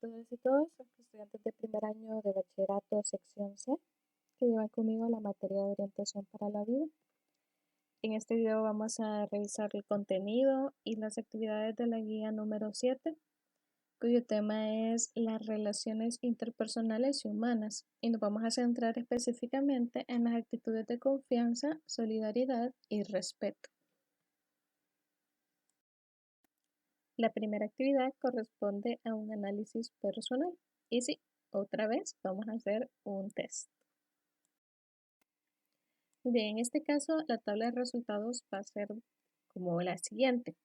todos y todas, estudiantes de primer año de bachillerato sección C, que llevan conmigo la materia de orientación para la vida. En este video vamos a revisar el contenido y las actividades de la guía número 7, cuyo tema es las relaciones interpersonales y humanas, y nos vamos a centrar específicamente en las actitudes de confianza, solidaridad y respeto. La primera actividad corresponde a un análisis personal. Y sí, otra vez vamos a hacer un test. Bien, en este caso la tabla de resultados va a ser como la siguiente.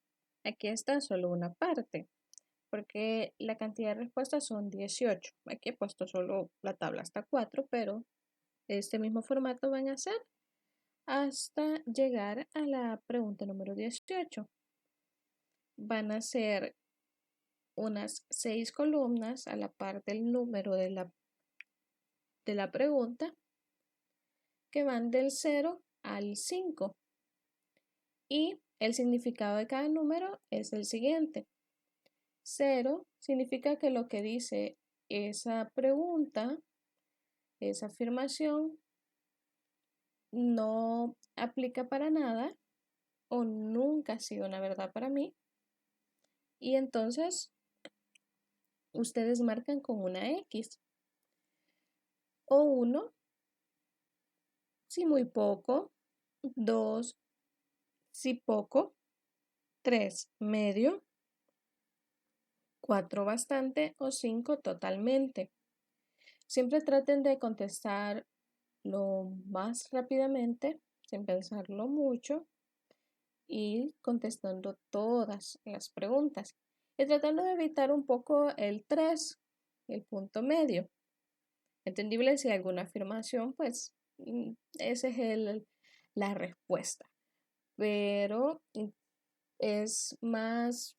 Aquí está solo una parte, porque la cantidad de respuestas son 18. Aquí he puesto solo la tabla hasta 4, pero este mismo formato van a hacer hasta llegar a la pregunta número 18. Van a ser unas 6 columnas a la par del número de la pregunta, que van del 0 al 5. Y el significado de cada número es el siguiente. 0 significa que lo que dice esa pregunta, esa afirmación, no aplica para nada o nunca ha sido una verdad para mí. Y entonces ustedes marcan con una X. O 1, si muy poco. 2, si poco. 3, medio. 4, bastante. O 5, totalmente. Siempre traten de contestar lo más rápidamente, sin pensarlo mucho, y contestando todas las preguntas. Y tratando de evitar un poco el 3, el punto medio. Entendible si hay alguna afirmación, pues esa es la respuesta. Pero es más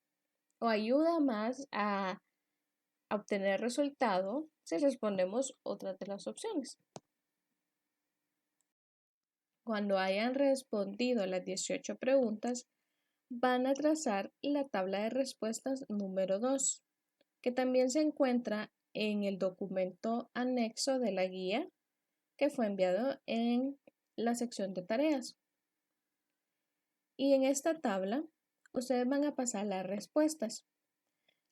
o ayuda más a obtener resultado si respondemos otra de las opciones. Cuando hayan respondido las 18 preguntas, van a trazar la tabla de respuestas número 2, que también se encuentra en el documento anexo de la guía que fue enviado en la sección de tareas. Y en esta tabla, ustedes van a pasar las respuestas.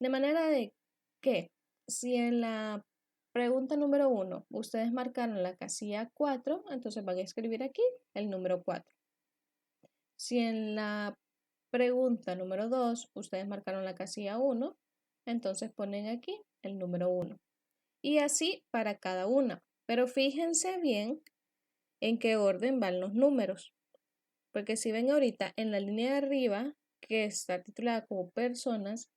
De manera de que si en la pregunta número 1 ustedes marcaron la casilla 4, entonces van a escribir aquí el número 4. Si en la pregunta número 2 ustedes marcaron la casilla 1, entonces ponen aquí el número 1. Y así para cada una. Pero fíjense bien en qué orden van los números. Porque si ven ahorita en la línea de arriba, que está titulada como personas,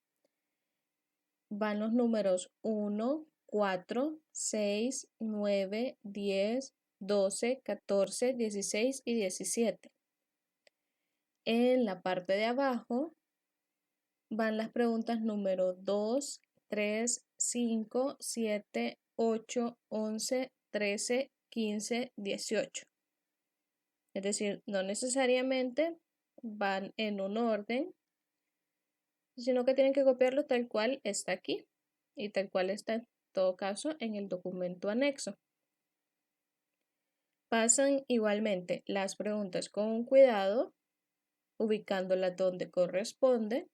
van los números 1, 4, 6, 9, 10, 12, 14, 16 y 17. En la parte de abajo van las preguntas número 2, 3, 5, 7, 8, 11, 13, 15, 18. Es decir, no necesariamente van en un orden, sino que tienen que copiarlo tal cual está aquí y tal cual está en todo caso en el documento anexo. Pasan igualmente las preguntas con cuidado, ubicándolas donde corresponde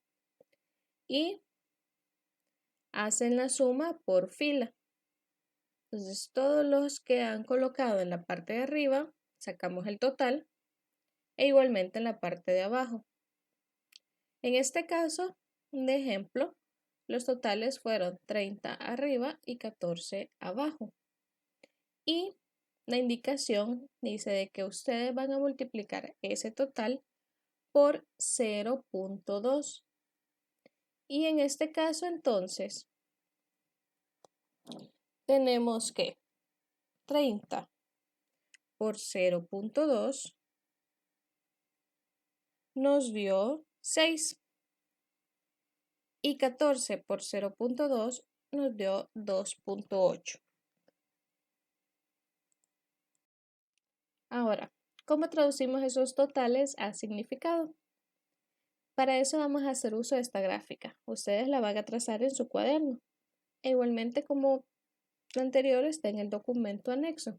y hacen la suma por fila. Entonces, todos los que han colocado en la parte de arriba, sacamos el total e igualmente en la parte de abajo. En este caso, de ejemplo, los totales fueron 30 arriba y 14 abajo. Y la indicación dice de que ustedes van a multiplicar ese total por 0.2. Y en este caso, entonces, tenemos que 30 por 0.2 nos dio 6. Y 14 por 0.2 nos dio 2.8. Ahora, ¿cómo traducimos esos totales a significado? Para eso vamos a hacer uso de esta gráfica. Ustedes la van a trazar en su cuaderno. e igualmente como lo anterior está en el documento anexo.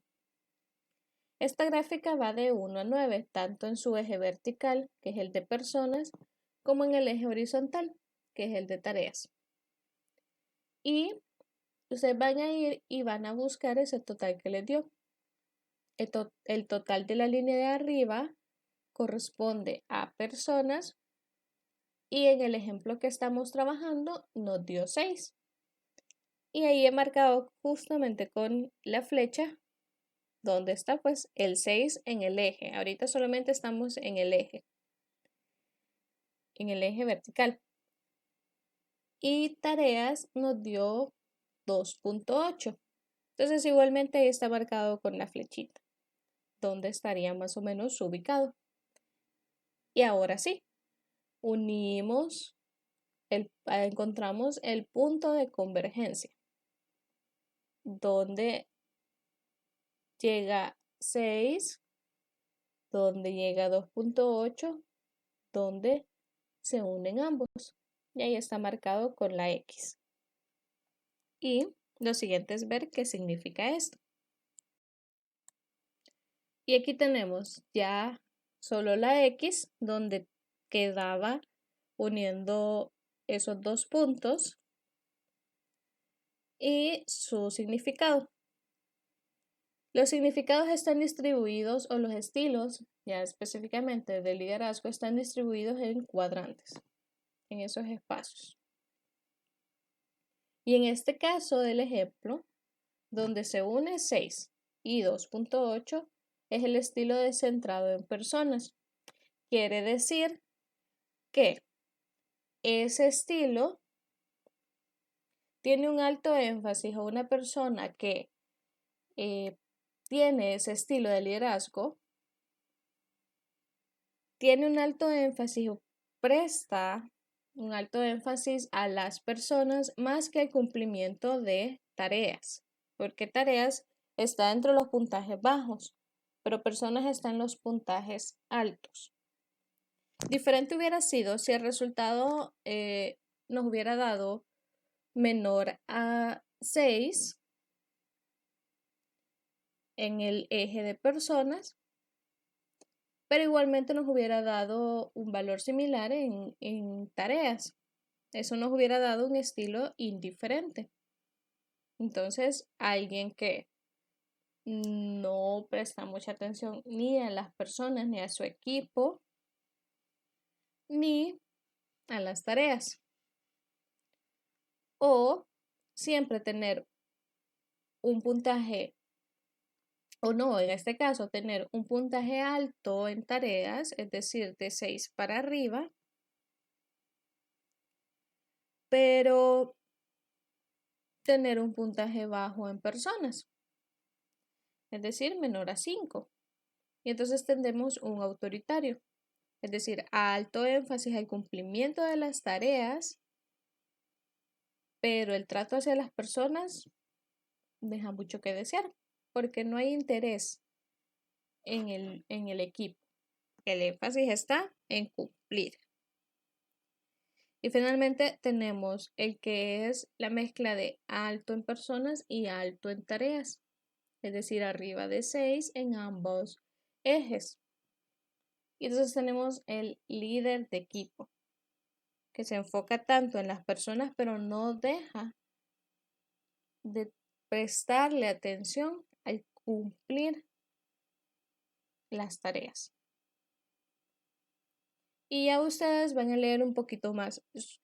Esta gráfica va de 1 a 9, tanto en su eje vertical, que es el de personas, como en el eje horizontal, que es el de tareas. Y ustedes van a ir y van a buscar ese total que les dio. El total de la línea de arriba corresponde a personas y en el ejemplo que estamos trabajando nos dio 6. Y ahí he marcado justamente con la flecha donde está pues el 6 en el eje. Ahorita solamente estamos en el eje vertical. Y tareas nos dio 2.8. Entonces igualmente ahí está marcado con la flechita, donde estaría más o menos ubicado. Y ahora sí, unimos, encontramos el punto de convergencia, donde llega 6, donde llega 2.8, donde se unen ambos. Y ahí está marcado con la X. Y lo siguiente es ver qué significa esto. Y aquí tenemos ya solo la X, donde quedaba uniendo esos dos puntos y su significado. Los significados están distribuidos, o los estilos, ya específicamente del liderazgo, están distribuidos en cuadrantes, en esos espacios. Y en este caso del ejemplo, donde se une 6 y 2.8, es el estilo de centrado en personas. Quiere decir que ese estilo tiene un alto énfasis a una persona que tiene ese estilo de liderazgo, tiene un alto énfasis o presta un alto énfasis a las personas más que al cumplimiento de tareas, porque tareas está entre los puntajes bajos, pero personas están en los puntajes altos. Diferente hubiera sido si el resultado nos hubiera dado menor a 6 en el eje de personas, pero igualmente nos hubiera dado un valor similar en tareas. Eso nos hubiera dado un estilo indiferente. Entonces, alguien que no presta mucha atención ni a las personas, ni a su equipo, ni a las tareas. O siempre tener un puntaje, o no, en este caso, tener un puntaje alto en tareas, es decir, de 6 para arriba, pero tener un puntaje bajo en personas, es decir, menor a 5. Y entonces tendremos un autoritario, es decir, alto énfasis al cumplimiento de las tareas, pero el trato hacia las personas deja mucho que desear, porque no hay interés en el equipo. El énfasis está en cumplir. Y finalmente tenemos el que es la mezcla de alto en personas y alto en tareas, es decir, arriba de 6 en ambos ejes. Y entonces tenemos el líder de equipo, que se enfoca tanto en las personas, pero no deja de prestarle atención al cumplir las tareas. Y ya ustedes van a leer un poquito más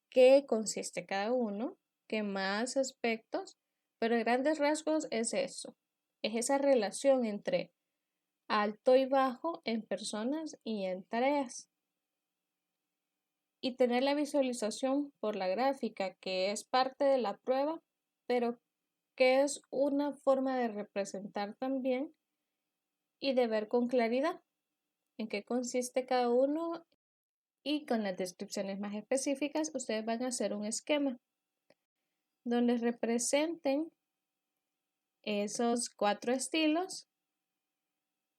qué consiste cada uno, qué más aspectos, pero en grandes rasgos es eso, es esa relación entre alto y bajo en personas y en tareas. Y tener la visualización por la gráfica, que es parte de la prueba, pero que es una forma de representar también y de ver con claridad en qué consiste cada uno, y con las descripciones más específicas ustedes van a hacer un esquema donde representen esos 4 estilos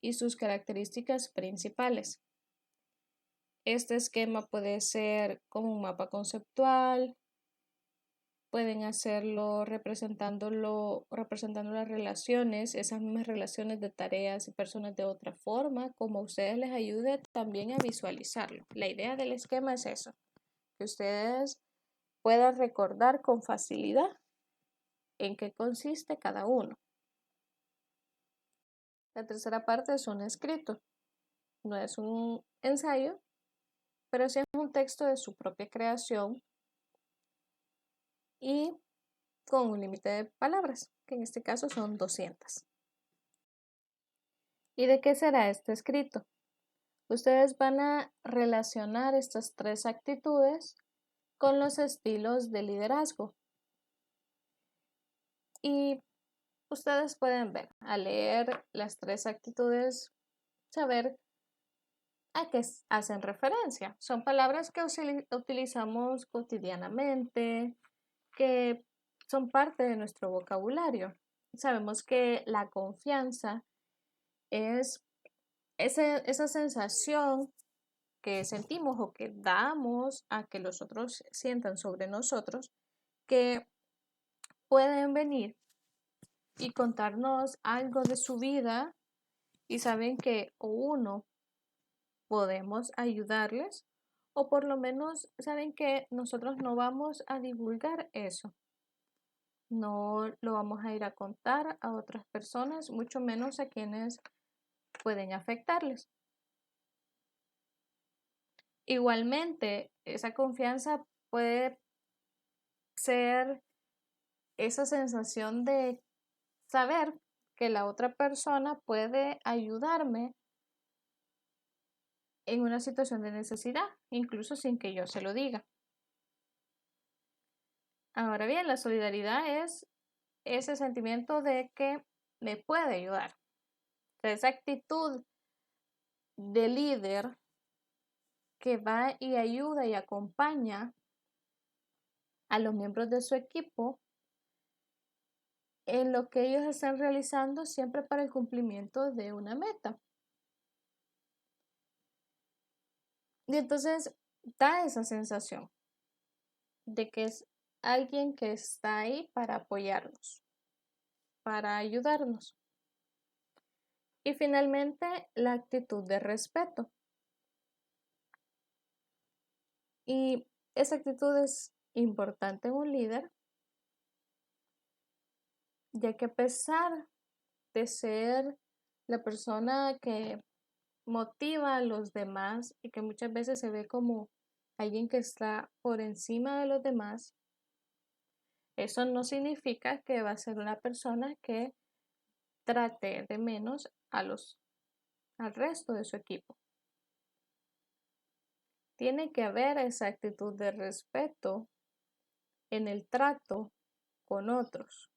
y sus características principales. Este esquema puede ser como un mapa conceptual, pueden hacerlo representando las relaciones, esas mismas relaciones de tareas y personas de otra forma, como a ustedes les ayude también a visualizarlo. La idea del esquema es eso, que ustedes puedan recordar con facilidad en qué consiste cada uno. La tercera parte es un escrito. No es un ensayo, pero sí es un texto de su propia creación y con un límite de palabras, que en este caso son 200. ¿Y de qué será este escrito? Ustedes van a relacionar estas tres actitudes con los estilos de liderazgo. Y ustedes pueden ver, al leer las tres actitudes, saber a qué hacen referencia. Son palabras que utilizamos cotidianamente, que son parte de nuestro vocabulario. Sabemos que la confianza es esa sensación que sentimos o que damos a que los otros sientan sobre nosotros, que pueden venir y contarnos algo de su vida y saben que o uno podemos ayudarles o por lo menos saben que nosotros no vamos a divulgar eso. No lo vamos a ir a contar a otras personas, mucho menos a quienes pueden afectarles. Igualmente, esa confianza puede ser esa sensación de saber que la otra persona puede ayudarme en una situación de necesidad, incluso sin que yo se lo diga. Ahora bien, la solidaridad es ese sentimiento de que me puede ayudar. Esa actitud de líder que va y ayuda y acompaña a los miembros de su equipo en lo que ellos están realizando siempre para el cumplimiento de una meta. Y entonces da esa sensación de que es alguien que está ahí para apoyarnos, para ayudarnos. Y finalmente, la actitud de respeto. Y esa actitud es importante en un líder, ya que a pesar de ser la persona que motiva a los demás y que muchas veces se ve como alguien que está por encima de los demás, eso no significa que va a ser una persona que trate de menos al resto de su equipo. Tiene que haber esa actitud de respeto en el trato con otros.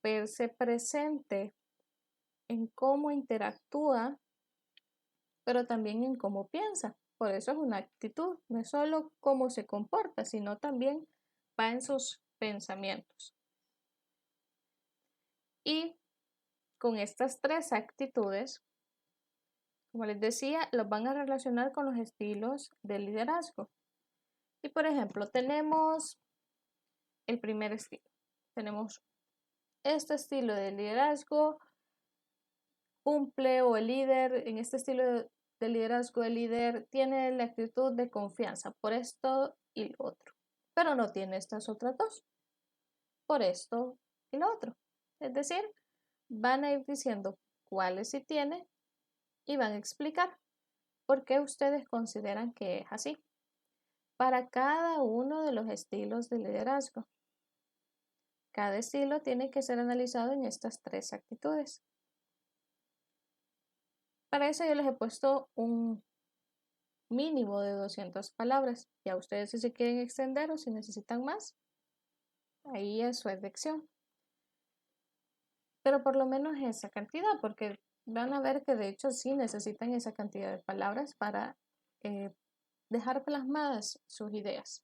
Verse presente en cómo interactúa, pero también en cómo piensa. Por eso es una actitud, no es solo cómo se comporta, sino también va en sus pensamientos. Y con estas tres actitudes, como les decía, los van a relacionar con los estilos de liderazgo. Y por ejemplo, tenemos el primer estilo. Tenemos este estilo de liderazgo, cumple o el líder, en este estilo de liderazgo, el líder tiene la actitud de confianza por esto y lo otro, pero no tiene estas otras dos, por esto y lo otro. Es decir, van a ir diciendo cuáles sí tiene y van a explicar por qué ustedes consideran que es así para cada uno de los estilos de liderazgo. Cada estilo tiene que ser analizado en estas tres actitudes. Para eso yo les he puesto un mínimo de 200 palabras. Ya ustedes si se quieren extender o si necesitan más, ahí es su elección. Pero por lo menos esa cantidad, porque van a ver que de hecho sí necesitan esa cantidad de palabras para dejar plasmadas sus ideas.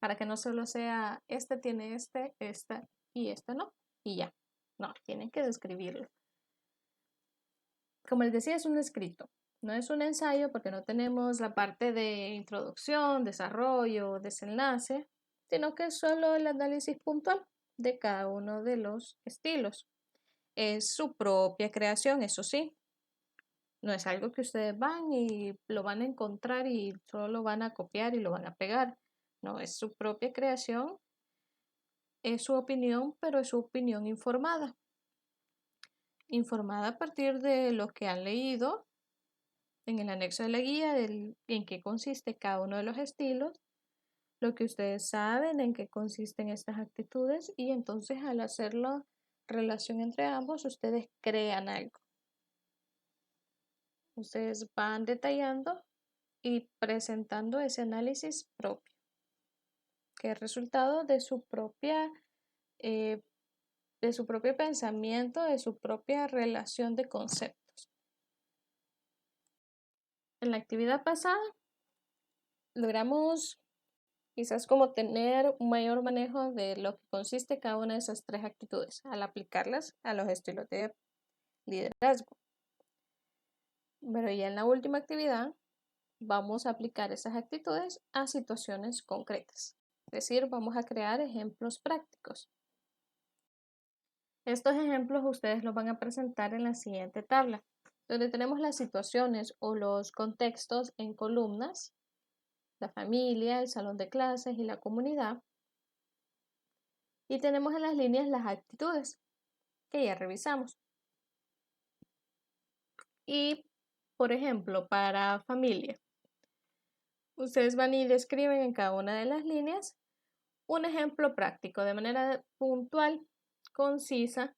Para que no solo sea este tiene esta y este no, y ya. No, tienen que describirlo. Como les decía, es un escrito. No es un ensayo porque no tenemos la parte de introducción, desarrollo, desenlace, sino que es solo el análisis puntual de cada uno de los estilos. Es su propia creación, eso sí. No es algo que ustedes van y lo van a encontrar y solo lo van a copiar y lo van a pegar. No, es su propia creación, es su opinión, pero es su opinión informada. Informada a partir de lo que han leído en el anexo de la guía, en qué consiste cada uno de los estilos, lo que ustedes saben, en qué consisten estas actitudes, y entonces al hacer la relación entre ambos, ustedes crean algo. Ustedes van detallando y presentando ese análisis propio, que es resultado de su propio pensamiento, de su propia relación de conceptos. En la actividad pasada logramos quizás como tener un mayor manejo de lo que consiste cada una de esas tres actitudes al aplicarlas a los estilos de liderazgo. Pero ya en la última actividad vamos a aplicar esas actitudes a situaciones concretas. Es decir, vamos a crear ejemplos prácticos. Estos ejemplos ustedes los van a presentar en la siguiente tabla, donde tenemos las situaciones o los contextos en columnas, la familia, el salón de clases y la comunidad. Y tenemos en las líneas las actitudes, que ya revisamos. Y, por ejemplo, para familia, ustedes van y describen en cada una de las líneas un ejemplo práctico de manera puntual, concisa,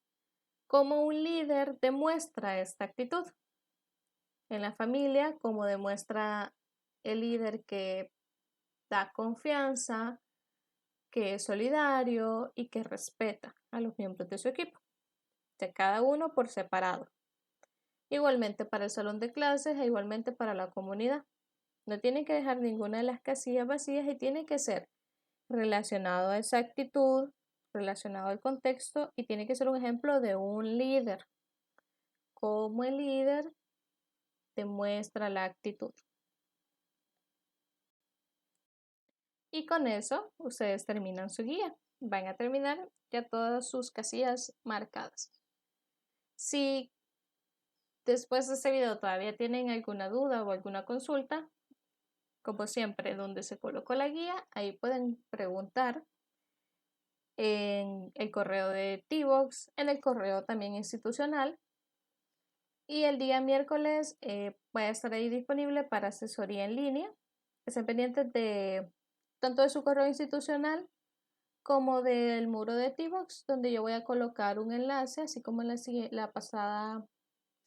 cómo un líder demuestra esta actitud. En la familia, cómo demuestra el líder que da confianza, que es solidario y que respeta a los miembros de su equipo, de cada uno por separado. Igualmente para el salón de clases e igualmente para la comunidad. No tienen que dejar ninguna de las casillas vacías y tiene que ser relacionado a esa actitud, relacionado al contexto y tiene que ser un ejemplo de un líder. Cómo el líder demuestra la actitud. Y con eso ustedes terminan su guía. Van a terminar ya todas sus casillas marcadas. Si después de este video todavía tienen alguna duda o alguna consulta, como siempre, donde se colocó la guía, ahí pueden preguntar en el correo de T-Box, en el correo también institucional. Y el día miércoles voy a estar ahí disponible para asesoría en línea. Estén pendientes de tanto de su correo institucional como del muro de T-Box, donde yo voy a colocar un enlace, así como en la pasada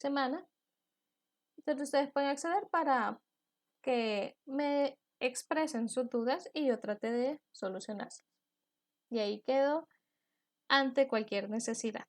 semana. Entonces ustedes pueden acceder para que me expresen sus dudas y yo trate de solucionarlas. Y ahí quedo ante cualquier necesidad.